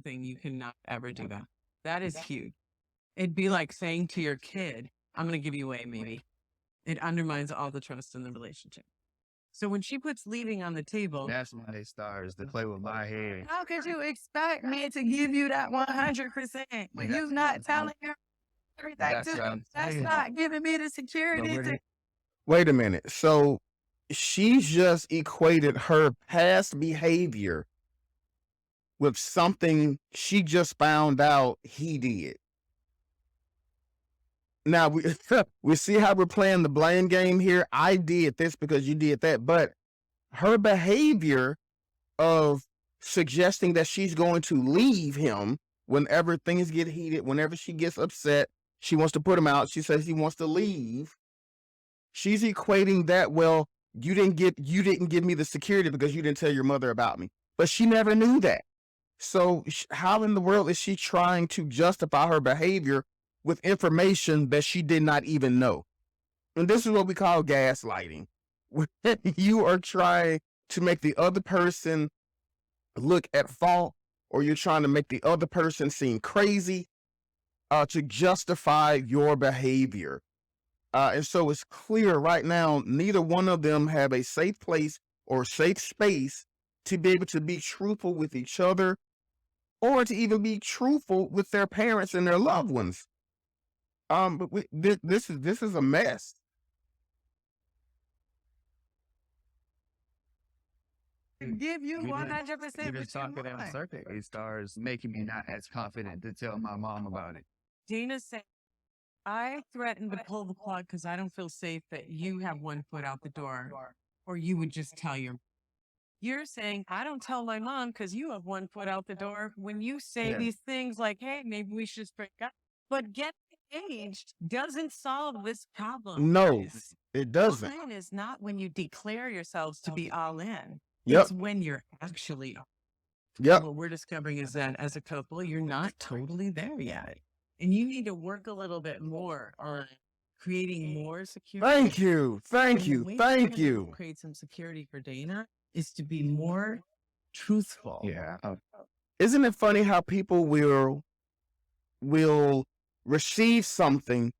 something you cannot ever do that. That is huge. It'd be like saying to your kid, I'm going to give you away, maybe. It undermines all the trust in the relationship. So when she puts leaving on the table, That's when they starts to play with my head. how could you expect me to give you that 100% when you're not telling her everything? That's what I'm That's saying. not giving me the But security. when it, Wait a minute. So she's just equated her past behavior with something she just found out he did. Now we we see how we're playing the blame game here. I did this because you did that, but her behavior of suggesting that she's going to leave him whenever things get heated, whenever she gets upset, she wants to put him out. She says he wants to leave. She's equating that, well, you didn't give me the security because you didn't tell your mother about me. But she never knew that. So how in the world is she trying to justify her behavior with information that she did not even know? And this is what we call gaslighting. You are trying to make the other person look at fault, or you're trying to make the other person seem crazy to justify your behavior. And so it's clear right now, neither one of them have a safe place or safe space to be able to be truthful with each other, or to even be truthful with their parents and their loved ones. But this is a mess. Give you we 100%, even but you're talking in not. circuit, it starts making me not as confident to tell my mom about it. Dana said, I threatened to pull the plug because I don't feel safe that you have one foot out the door, or you would just tell your. You're saying, I don't tell my mom because you have one foot out the door. When you say Yeah. these things like, hey, maybe we should break up, but get engaged doesn't solve this problem. No, guys. it doesn't. All in is not when you declare yourselves to be all in. Yep. It's when you're actually. Yep. What we're discovering is that as a couple, you're not totally there yet. And you need to work a little bit more on creating more security. Thank you. Thank And the you. way Thank to you. create some security for Dana is to be more truthful. Yeah. Isn't it funny how people will receive something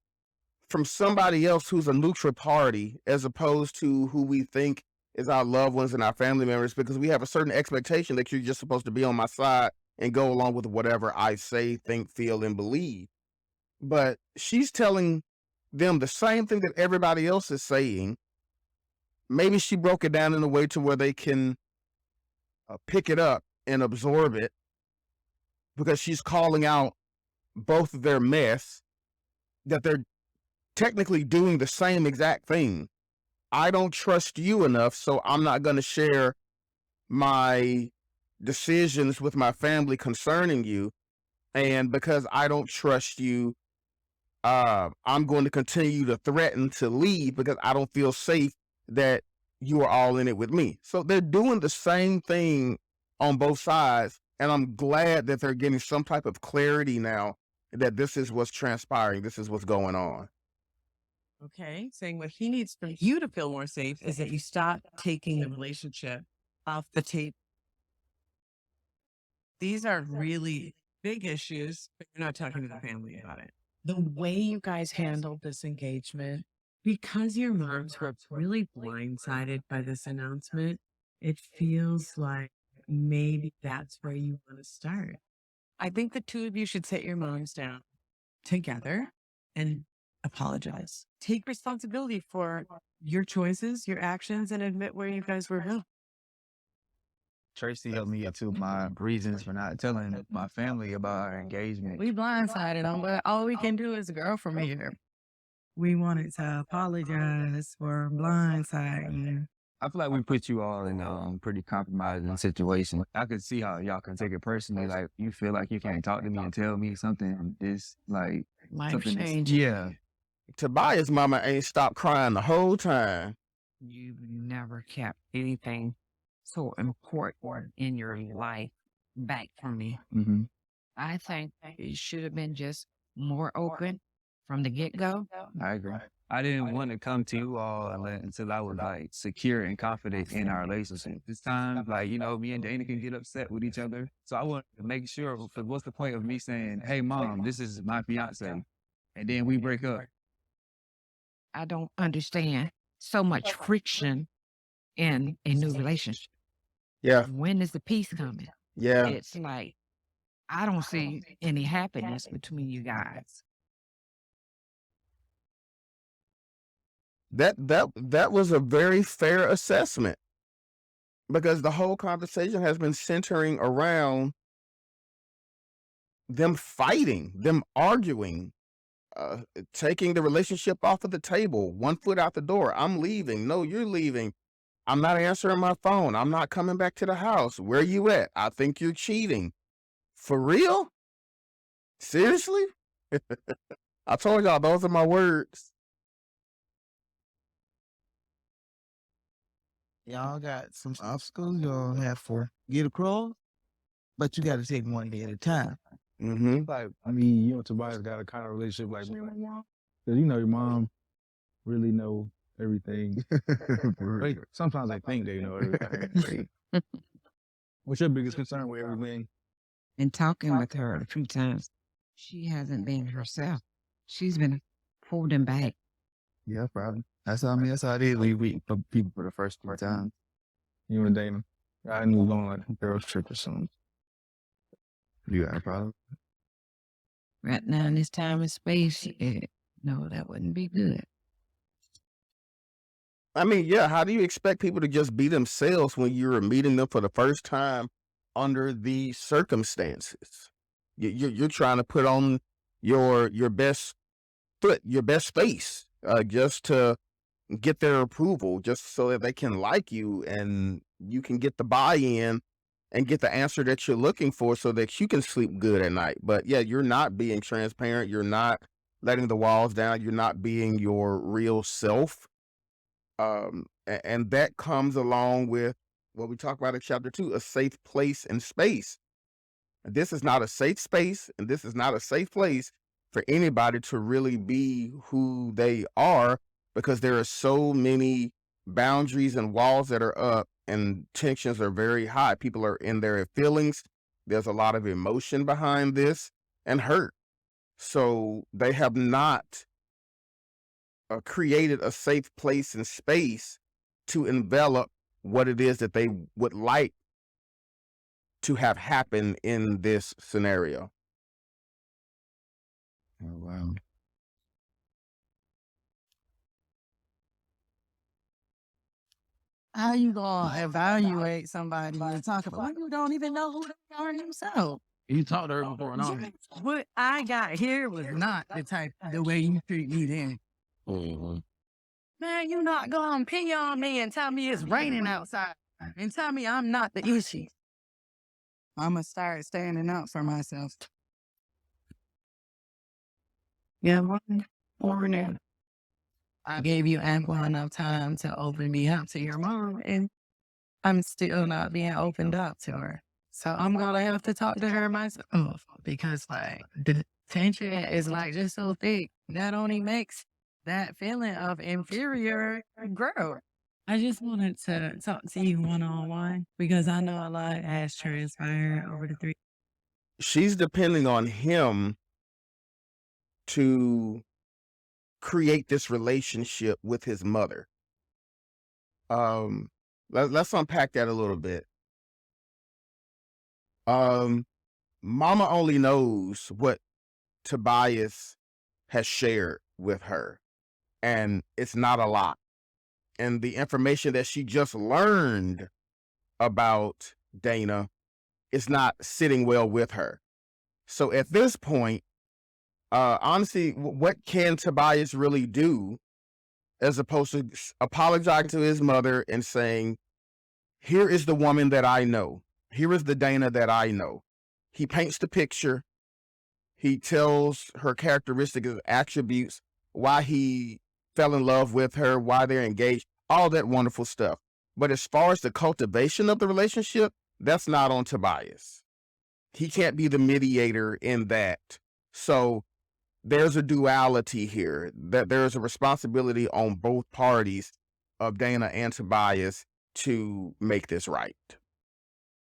from somebody else who's a neutral party as opposed to who we think is our loved ones and our family members, because we have a certain expectation that you're just supposed to be on my side and go along with whatever I say, think, feel, and believe. But she's telling them the same thing that everybody else is saying. Maybe she broke it down in a way to where they can pick it up and absorb it, because she's calling out both of their mess, that they're technically doing the same exact thing. I don't trust you enough, so I'm not going to share my decisions with my family concerning you. And because I don't trust you, I'm going to continue to threaten to leave because I don't feel safe that you are all in it with me. So they're doing the same thing on both sides. And I'm glad that they're getting some type of clarity now that this is what's transpiring. This is what's going on. Okay. Saying what he needs for you to feel more safe is that you stop taking the relationship off the table. These are really big issues, but you're not talking to the family about it. The way you guys handled this engagement, because your moms were really blindsided by this announcement, it feels like maybe that's where you want to start. I think the two of you should sit your moms down together and apologize. Take responsibility for your choices, your actions, and admit where you guys were wrong. Tracy helped me get to my reasons for not telling my family about our engagement. We blindsided them, but all we can do is grow from here. We wanted to apologize for blindsiding. I feel like we put you all in a pretty compromising situation. I could see how y'all can take it personally. Like, you feel like you can't talk to me and tell me something this, like, Life something change. yeah. Tobias' mama ain't stopped crying the whole time. You've never kept anything so important in your life back from me. Mm-hmm. I think it should have been just more open from the get-go. I agree. I didn't want to come to you all until I was like secure and confident in our relationship. This time, like, you know, me and Dana can get upset with each other. So I want to make sure, because what's the point of me saying, hey, mom, this is my fiance, and then we break up? I don't understand so much friction in a new relationship. Yeah. When is the peace coming? Yeah. It's like, I don't see any happiness between you guys. That was a very fair assessment, because the whole conversation has been centering around them fighting, them arguing, taking the relationship off of the table, one foot out the door. I'm leaving. No, you're leaving. I'm not answering my phone. I'm not coming back to the house. Where you at? I think you're cheating. For real? Seriously? I told y'all those are my words. Y'all got some obstacles y'all have to get across, but you got to take one day at a time. Mm-hmm. Like, I mean, you and Tobias got a kind of relationship like me and my mom. Because, you know, your mom really know everything. Sometimes they think they know everything. What's your biggest concern with everything? And talking with her a few times, she hasn't been herself. She's been holding back. Yeah, probably. That's how I mean. That's how it is when you meet people for the first time. You and Dana. I knew going like a girls trip or something. You got a problem? Right now in this time and space, no, that wouldn't be good. I mean, yeah, how do you expect people to just be themselves when you're meeting them for the first time under these circumstances? You're trying to put on your best foot, your best face, just to get their approval, just so that they can like you and you can get the buy-in and get the answer that you're looking for so that you can sleep good at night. But yeah, you're not being transparent. You're not letting the walls down. You're not being your real self. And that comes along with what we talk about in chapter 2, a safe place and space. This is not a safe space, and this is not a safe place for anybody to really be who they are, because there are so many boundaries and walls that are up, and tensions are very high. People are in their feelings. There's a lot of emotion behind this and hurt. So they have not created a safe place and space to envelop what it is that they would like to have happen in this scenario. Oh, wow. How you gonna evaluate somebody and talk about when you don't even know who they are themselves? You talked to her before, and all. What I got here was not the way you treat me then. Mm-hmm. Man, you not gonna pee on me and tell me it's raining outside and tell me I'm not the issue. I'm gonna start standing up for myself. Yeah, morning. I gave you ample enough time to open me up to your mom, and I'm still not being opened up to her. So I'm gonna have to talk to her myself, because like the tension is like just so thick that only makes that feeling of inferior grow. I just wanted to talk to you one-on-one because I know a lot has transpired over the 3. She's depending on him to create this relationship with his mother. Let's unpack that a little bit. Mama only knows what Tobias has shared with her, and it's not a lot. And the information that she just learned about Dana is not sitting well with her. So at this point, honestly, what can Tobias really do, as opposed to apologizing to his mother and saying, here is the woman that I know. Here is the Dana that I know. He paints the picture. He tells her characteristics, attributes, why he fell in love with her, why they're engaged, all that wonderful stuff. But as far as the cultivation of the relationship, that's not on Tobias. He can't be the mediator in that. So there's a duality here, that there's a responsibility on both parties of Dana and Tobias to make this right.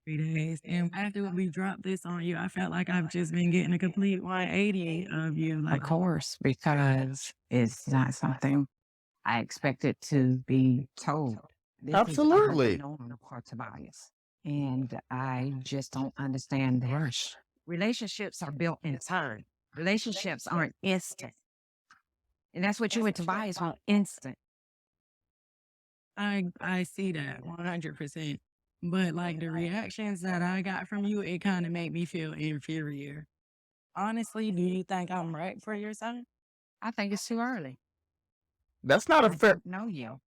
3 days. And after we dropped this on you, I felt like I've just been getting a complete 180 of you. Of Like, course, because it's not something I expected to be told. This is Absolutely. unknown for Tobias. And I just don't understand the rush. Relationships are built in time. Relationships aren't instant. And that's what you and Tobias want, instant. I see that 100%. But like the reactions that I got from you, it kind of made me feel inferior. Honestly, do you think I'm right for your son? I think it's too early. That's not a I fair don't know you.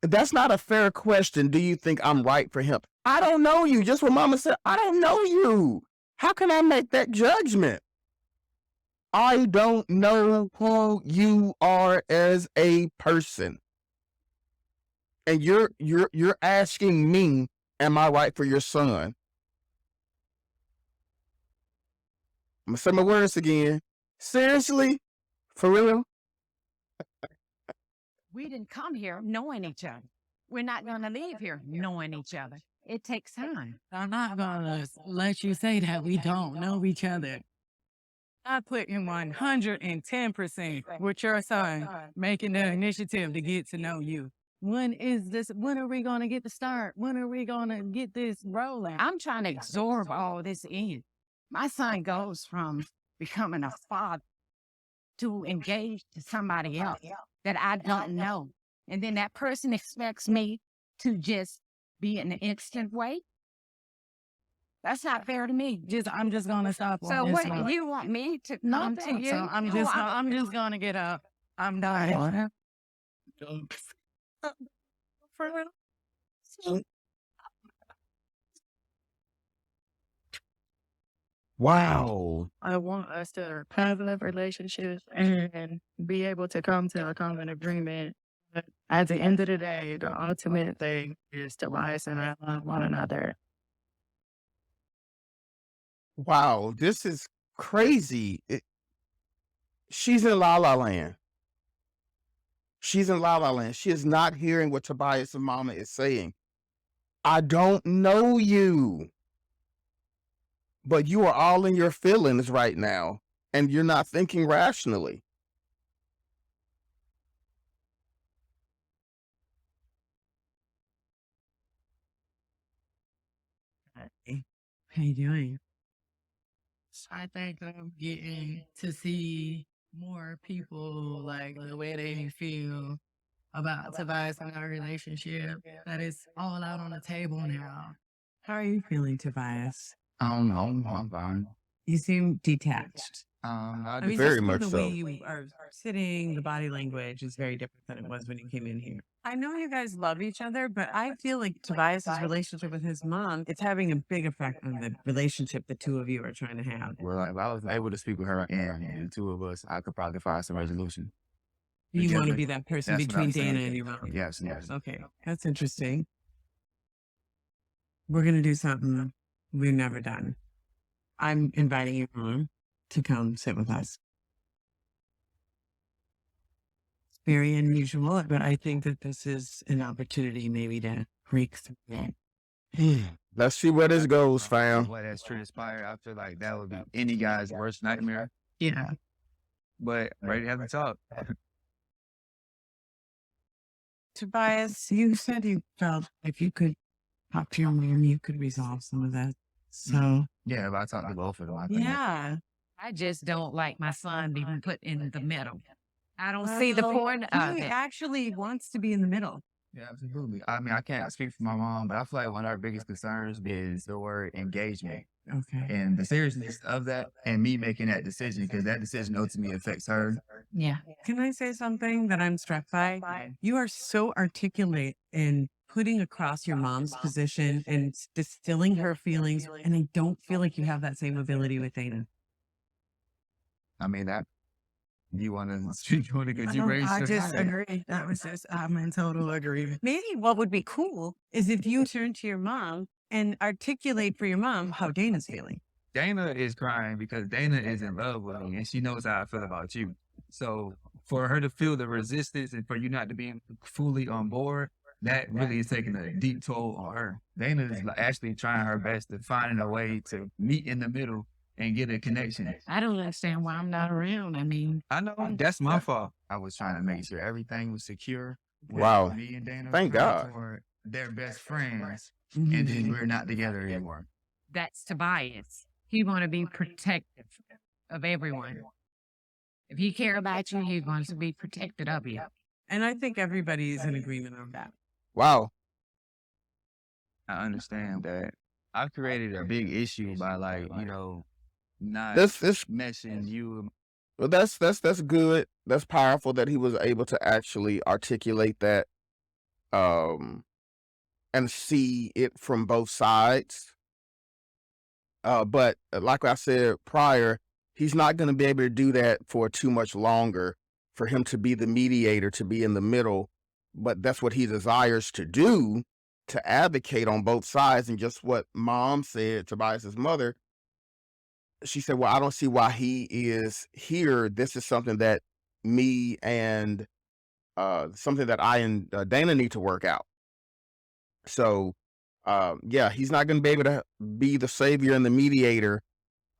that's not a fair question. Do you think I'm right for him? I don't know you. Just what Mama said, I don't know you. How can I make that judgment? I don't know who you are as a person. And you're asking me, am I right for your son? I'm gonna say my words again. Seriously? For real? We didn't come here knowing each other. We're not going to leave here knowing each other. It takes time. I'm not gonna let you say that we don't know each other. I put in 110% with your son making the initiative to get to know you. When are we gonna get to start? When are we gonna get this rolling? I'm trying to absorb all this in. My son goes from becoming a father to engage to somebody else that I don't know. And then that person expects me to just be in an instant way. That's not fair to me. I'm just gonna stop. So on this what one. you want me to come to Nothing. you? So I'm just gonna get up. I'm done. For real. Wow. I want us to have a relationship and be able to come to a common agreement. But at the end of the day, the ultimate thing is Tobias and I love one another. Wow. This is crazy. She's in La La Land. She's in La La Land. She is not hearing what Tobias and Mama is saying. I don't know you. But you are all in your feelings right now, and you're not thinking rationally. How you doing? I think I'm getting to see more people like the way they feel about Tobias and our relationship. That is all out on the table now. How are you feeling, Tobias? I don't know. I'm fine. You seem detached. I I mean, Very just much the way so. you are sitting, the body language is very different than it was when you came in here. I know you guys love each other, but I feel like Tobias's relationship with his mom, it's having a big effect on the relationship the two of you are trying to have. Well, if I was able to speak with her and the two of us, I could probably find some resolution. You want to Together. be that person That's what between I'm saying. Dana and your mom. Yes, yes. Okay, that's interesting. We're going to do something we've never done. I'm inviting your mom to come sit with us. It's very unusual, but I think that this is an opportunity maybe to break through it. Let's see where this goes, fam. What has transpired, I feel like that would be any guy's worst nightmare. Yeah. But I'm ready to have a talk. Tobias, you said you felt if you could talk to your mom, you could resolve some of that. So, Yeah, if I talk to both of them, I think. yeah. I just don't like my son being put in the middle. I don't see the point of He it. actually wants to be in the middle. Yeah, absolutely. I mean, I can't speak for my mom, but I feel like one of our biggest concerns is the word engagement Okay. and the seriousness of that and me making that decision because that decision ultimately affects her. Yeah. Can I say something that I'm struck by? You are so articulate in putting across your mom's position and distilling her feelings. And I don't feel like you have that same ability with Dana. I mean, that you want to speak on it because you raised I her just child. agree. That was just, I'm in total agreement. Maybe what would be cool is if you turn to your mom and articulate for your mom how Dana's feeling. Dana is crying because Dana is in love with me and she knows how I feel about you. So for her to feel the resistance and for you not to be fully on board, that really is taking a deep toll on her. Dana is actually trying her best to find a way to meet in the middle and get a connection. I don't understand why I'm not around. I mean, I know that's my fault. I was trying to make sure everything was secure. Wow. Me and Dana Thank coming God. toward their best friends, and then we're not together anymore. that's Tobias. He want to be protective of everyone. If he care about you, he wants to be protected of you. And I think everybody is in agreement on that. Wow. I understand that. I've created a big issue by not This meshing you. well, that's good. That's powerful that he was able to actually articulate that and see it from both sides. But like I said prior, he's not going to be able to do that for too much longer for him to be the mediator, to be in the middle. But that's what he desires to do, to advocate on both sides. And just what Mom said, Tobias's mother, she said, well, I don't see why he is here. This is something that me and something that I and Dana need to work out. So, yeah, he's not going to be able to be the savior and the mediator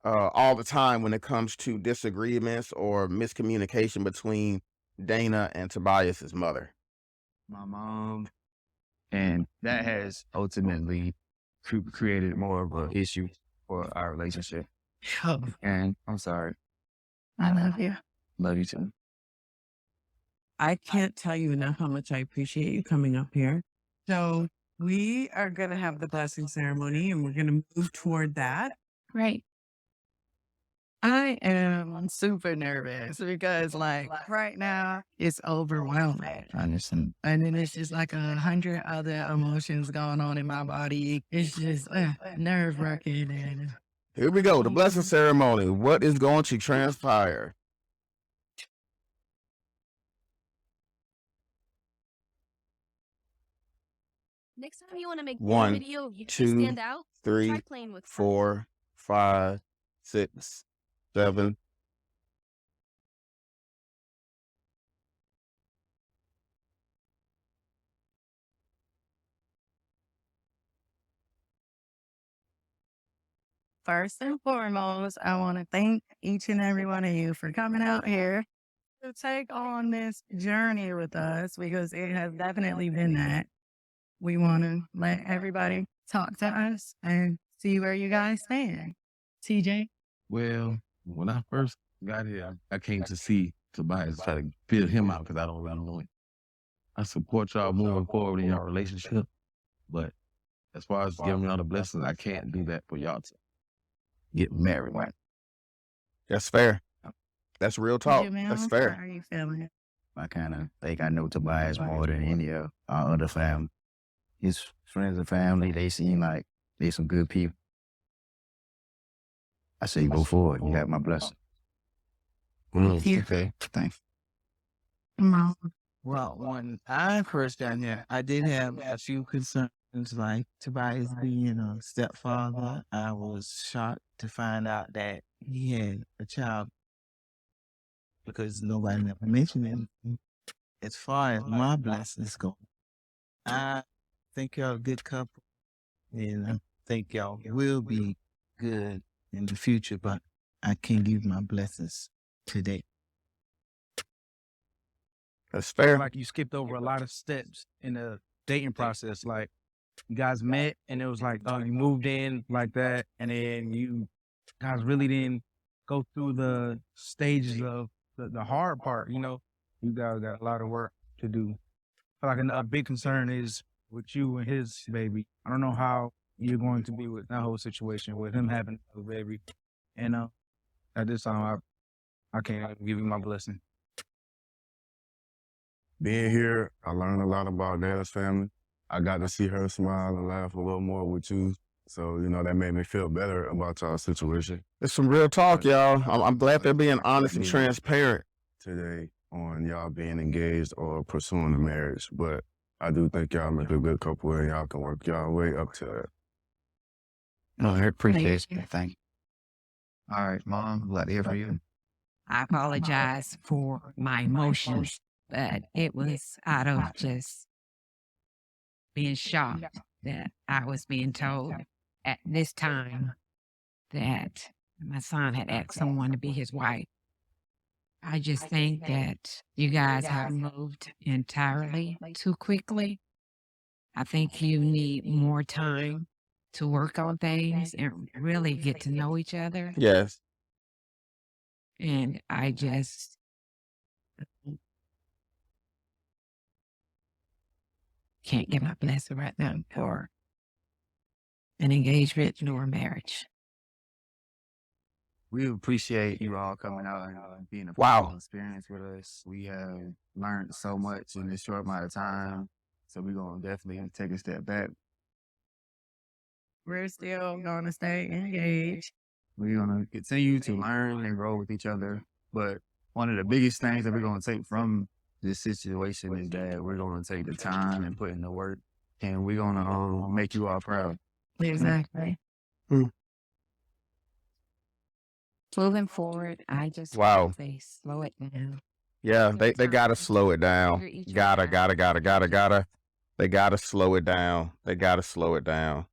all the time when it comes to disagreements or miscommunication between Dana and Tobias's mother. My mom, and that has ultimately created more of an issue for our relationship. Oh, And I'm sorry. I love you. Love you too. I can't tell you enough how much I appreciate you coming up here. So we are going to have the blessing ceremony and we're going to move toward that. Right. I am super nervous because, like, right now it's overwhelming. I understand. And then it's just like 100 other emotions going on in my body. It's just nerve wracking. And Here we go. The blessing ceremony. What is going to transpire? Next time you want to make One, this video, you two, stand out. Three, Try playing with 4, 5, 6, 7. first and foremost, I want to thank each and every one of you for coming out here to take on this journey with us, because it has definitely been that. We want to let everybody talk to us and see where you guys stand. TJ? Well, when I first got here, I came to see Tobias, try to feel him out because I don't know him. I support y'all moving forward in your relationship, but as far as giving y'all the blessings, I can't do that for y'all to get married. Right? That's fair. That's real talk. Jamel, That's how fair. are you feeling? I kind of think I know Tobias more than any of our other family. His friends and family, they seem like they some good people. I say go forward. You got my blessing. Okay. Thanks. Mom. Well, when I first got here, I did have a few concerns, like Tobias being a stepfather. I was shocked to find out that he had a child because nobody never mentioned it. As far as my blessings go, I think y'all a good couple, and I think y'all will be good in the future, but I can't give my blessings today. That's fair. Like you skipped over a lot of steps in the dating process. Like you guys met and it was like, oh, you moved in like that. And then you guys really didn't go through the stages of the hard part. You know, you guys got a lot of work to do. I feel like a big concern is with you and his baby. I don't know how you're going to be with that whole situation with him having a baby. And at this time, I can't even give you my blessing. Being here, I learned a lot about Dana's family. I got to see her smile and laugh a little more with you. So, that made me feel better about y'all situation It's some real talk, y'all. I'm glad they're being honest and transparent. today on y'all being engaged or pursuing a marriage. But I do think y'all make a good couple and y'all can work y'all way up to that. No, I appreciate it. Thank you. All right, Mom, glad to hear from you. I apologize for my emotions, but it was out of just being shocked that I was being told at this time that my son had asked someone to be his wife. I just think that you guys have moved entirely too quickly. I think you need more time to work on things and really get to know each other. Yes. And I just can't get my blessing right now for an engagement nor a marriage. We appreciate you all coming out and being a Wow. part of the experience with us. We have learned so much in this short amount of time. So we're going to definitely take a step back. We're still going to stay engaged. We're going to continue to learn and grow with each other. But one of the biggest things that we're going to take from this situation is that we're going to take the time and put in the work. And we're going to make you all proud. Exactly. Moving forward, I just Wow. hope they slow it down. Yeah, they gotta time slow it down. figure each Gotta, other gotta, out. gotta, gotta, gotta. They gotta slow it down. They gotta slow it down.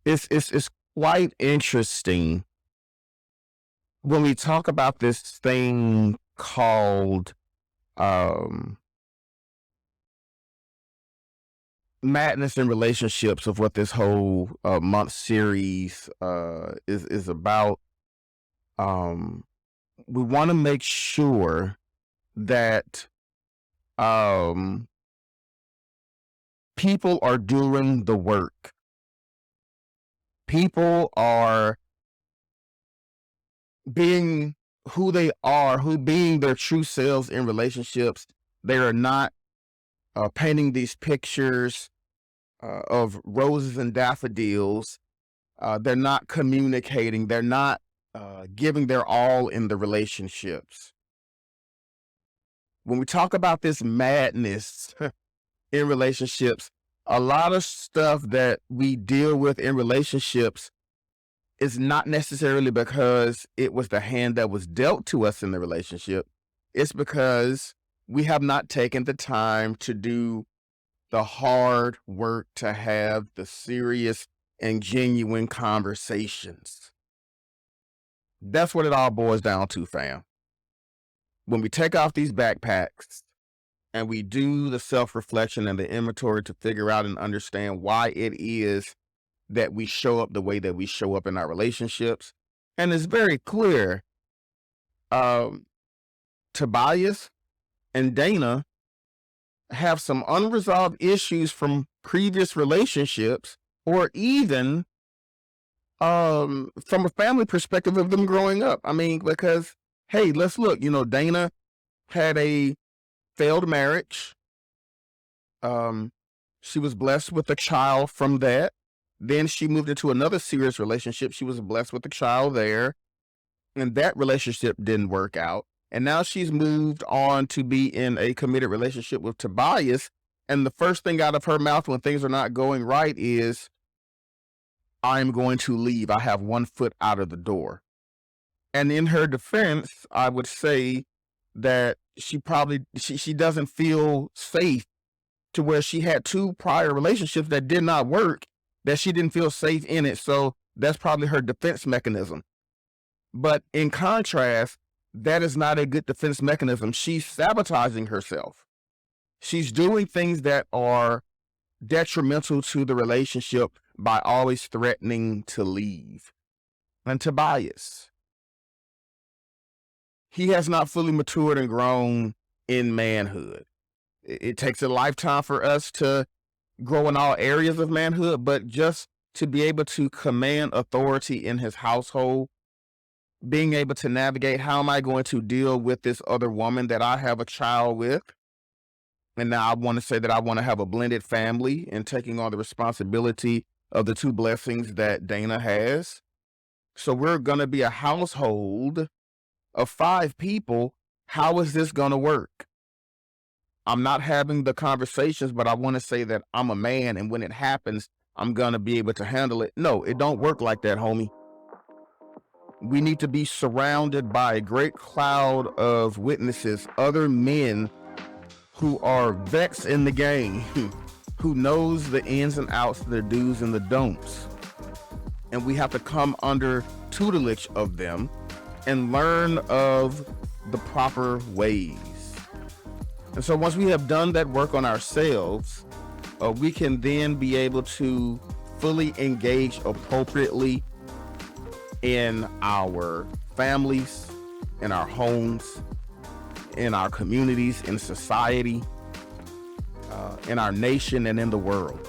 It's quite interesting when we talk about this thing called madness in relationships, of what this whole month series is about. We want to make sure that people are doing the work. People are being who they are, being their true selves in relationships. They are not painting these pictures of roses and daffodils. They're not communicating. They're not giving their all in the relationships. When we talk about this madness in relationships, a lot of stuff that we deal with in relationships is not necessarily because it was the hand that was dealt to us in the relationship. It's because we have not taken the time to do the hard work to have the serious and genuine conversations. That's what it all boils down to, fam. When we take off these backpacks and we do the self-reflection and the inventory to figure out and understand why it is that we show up the way that we show up in our relationships. And it's very clear, Tobias and Dana have some unresolved issues from previous relationships, or even from a family perspective of them growing up. I mean, because, hey, let's look, Dana had a failed marriage. She was blessed with a child from that. Then she moved into another serious relationship. She was blessed with a child there, and that relationship didn't work out. And now she's moved on to be in a committed relationship with Tobias. And the first thing out of her mouth when things are not going right is, I'm going to leave. I have one foot out of the door. And in her defense, I would say that she doesn't feel safe, to where she had 2 prior relationships that did not work, that she didn't feel safe in it. So that's probably her defense mechanism. But in contrast, that is not a good defense mechanism. She's sabotaging herself. She's doing things that are detrimental to the relationship by always threatening to leave. And Tobias, he has not fully matured and grown in manhood. It takes a lifetime for us to grow in all areas of manhood, but just to be able to command authority in his household, being able to navigate, how am I going to deal with this other woman that I have a child with? And now I want to say that I want to have a blended family, and taking on the responsibility of the 2 blessings that Dana has. So we're going to be a household of 5 people. How is this going to work? I'm not having the conversations, but I want to say that I'm a man, and when it happens, I'm gonna be able to handle it. No, it don't work like that, homie. We need to be surrounded by a great cloud of witnesses, other men who are vets in the game, who knows the ins and outs, the do's and the don'ts. And we have to come under tutelage of them and learn of the proper ways. And so once we have done that work on ourselves, we can then be able to fully engage appropriately in our families, in our homes, in our communities, in society, in our nation, and in the world.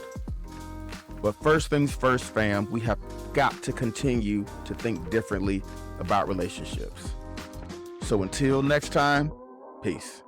But first things first, fam, we have got to continue to think differently about relationships. So until next time, peace.